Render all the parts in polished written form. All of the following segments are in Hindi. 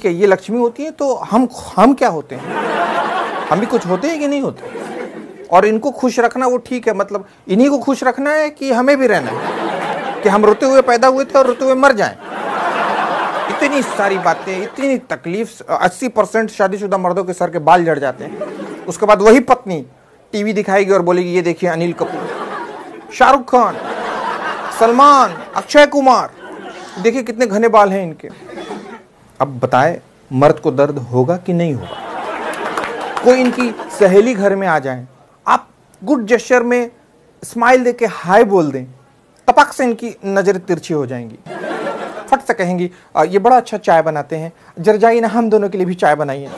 कि ये लक्ष्मी होती है तो हम क्या होते हैं? हम भी कुछ होते हैं कि नहीं होते? और इनको खुश रखना वो ठीक है, मतलब इन्हीं को खुश रखना है कि हमें भी रहना है कि हम रोते हुए पैदा हुए थे और रोते हुए मर जाएं? इतनी सारी बातें, इतनी तकलीफ। 80% शादीशुदा मर्दों के सर के बाल झड़ जाते हैं। उसके बाद वही पत्नी टीवी दिखाएगी और बोलेगी ये देखिए अनिल कपूर, शाहरुख खान, सलमान, अक्षय कुमार, देखिए कितने घने बाल हैं इनके। अब बताएं मर्द को दर्द होगा कि नहीं होगा? कोई इनकी सहेली घर में आ जाए, आप गुड जेस्चर में स्माइल देके हाय बोल दें, तपक से इनकी नजरें तिरछी हो जाएंगी। फट से कहेंगी ये बड़ा अच्छा चाय बनाते हैं, जरा जाइए ना हम दोनों के लिए भी चाय बनाइए।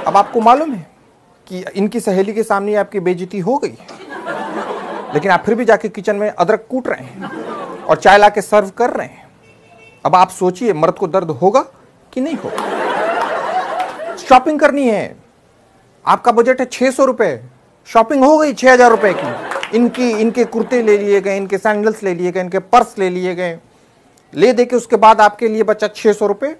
अब आपको मालूम है कि इनकी सहेली के सामने आपकी बेइज्जती हो गई, लेकिन आप फिर भी जाके किचन में अदरक कूट रहे हैं और चाय ला के सर्व कर रहे हैं। अब आप सोचिए मर्द को दर्द होगा कि नहीं होगा? शॉपिंग करनी है, आपका बजट है 600 रुपए, शॉपिंग हो गई 6000 रुपए की। इनके कुर्ते ले लिए गए, इनके सैंडल्स ले लिए गए, इनके पर्स ले लिए गए, ले दे के उसके बाद आपके लिए बचा 600 रुपए।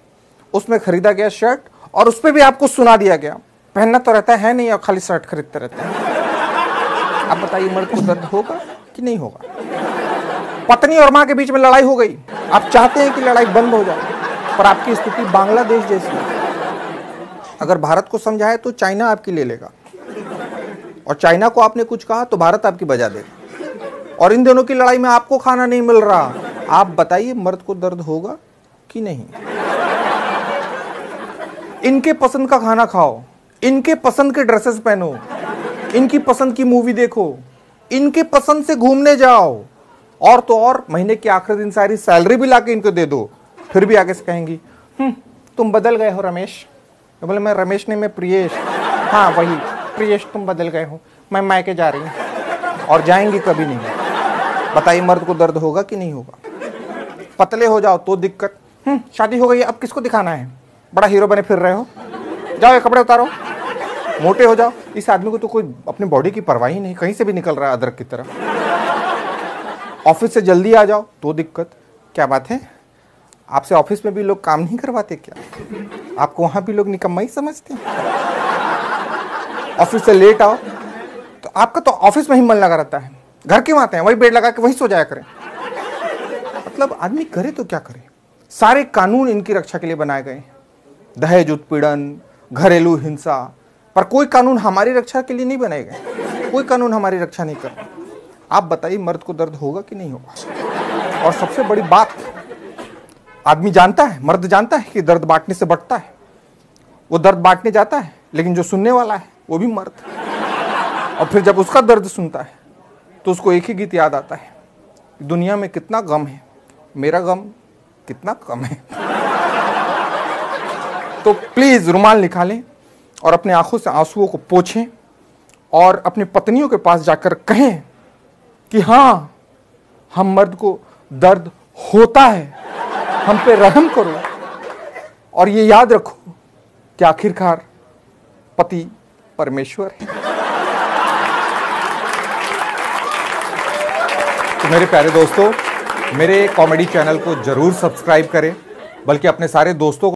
उसमें खरीदा गया शर्ट और उस पर भी आपको सुना दिया गया पहनना तो रहता है नहीं और खाली शर्ट खरीदते रहते हैं। अब बताइए मर्द को दर्द होगा कि नहीं होगा? पत्नी और मां के बीच में लड़ाई हो गई, आप चाहते हैं कि लड़ाई बंद हो जाए, पर आपकी स्थिति बांग्लादेश जैसी है। अगर भारत को समझाए तो चाइना आपकी ले लेगा, और चाइना को आपने कुछ कहा तो भारत आपकी बजा देगा, और इन दोनों की लड़ाई में आपको खाना नहीं मिल रहा। आप बताइए मर्द को दर्द होगा कि नहीं? इनके पसंद का खाना खाओ, इनके पसंद के ड्रेसेस पहनो, इनकी पसंद की मूवी देखो, इनके पसंद से घूमने जाओ, और तो और महीने के आखिरी दिन सारी सैलरी भी लाके इनको दे दो, फिर भी आगे से कहेंगी तुम बदल गए हो रमेश। बोले मैं रमेश नहीं, मैं प्रियेश। हाँ वही प्रियेश, तुम बदल गए हो, मैं मायके जा रही हूँ, और जाएंगी कभी नहीं। बताइए मर्द को दर्द होगा कि नहीं होगा? पतले हो जाओ तो दिक्कत, शादी हो गई अब किसको दिखाना है, बड़ा हीरो बने फिर रहे हो, जाओ ये कपड़े उतारो। मोटे हो जाओ, इस आदमी को तो कोई अपनी बॉडी की परवाह ही नहीं, कहीं से भी निकल रहा है अदरक की तरह। ऑफिस से जल्दी आ जाओ तो दिक्कत। क्या बात है, आपसे ऑफिस में भी लोग काम नहीं करवाते क्या? आपको वहां भी लोग निकम्मा ही समझते हैं? ऑफिस से लेट आओ तो आपका तो ऑफिस में ही मन लगा रहता है, घर क्यों आते हैं? वही बेड लगा के वही सो जाया करें। मतलब आदमी करे तो क्या करे? सारे कानून इनकी रक्षा के लिए बनाए गए, दहेज उत्पीड़न, घरेलू हिंसा, पर कोई कानून हमारी रक्षा के लिए नहीं बनाए गए। कोई कानून हमारी रक्षा नहीं कर रहा। आप बताइए मर्द को दर्द होगा कि नहीं होगा? और सबसे बड़ी बात, आदमी जानता है, मर्द जानता है कि दर्द बांटने से बढ़ता है। वो दर्द बांटने जाता है, लेकिन जो सुनने वाला है वो भी मर्द, और फिर जब उसका दर्द सुनता है तो उसको एक ही गीत याद आता है, दुनिया में कितना गम है, मेरा गम कितना कम है। तो प्लीज रुमाल निकालें और अपने आंखों से आंसुओं को पोंछें, और अपनी पत्नियों के पास जाकर कहें कि हाँ, हम मर्द को दर्द होता है, हम पे रहम करो, और ये याद रखो कि आखिरकार पति परमेश्वर है। तो मेरे प्यारे दोस्तों, मेरे कॉमेडी चैनल को जरूर सब्सक्राइब करें, बल्कि अपने सारे दोस्तों को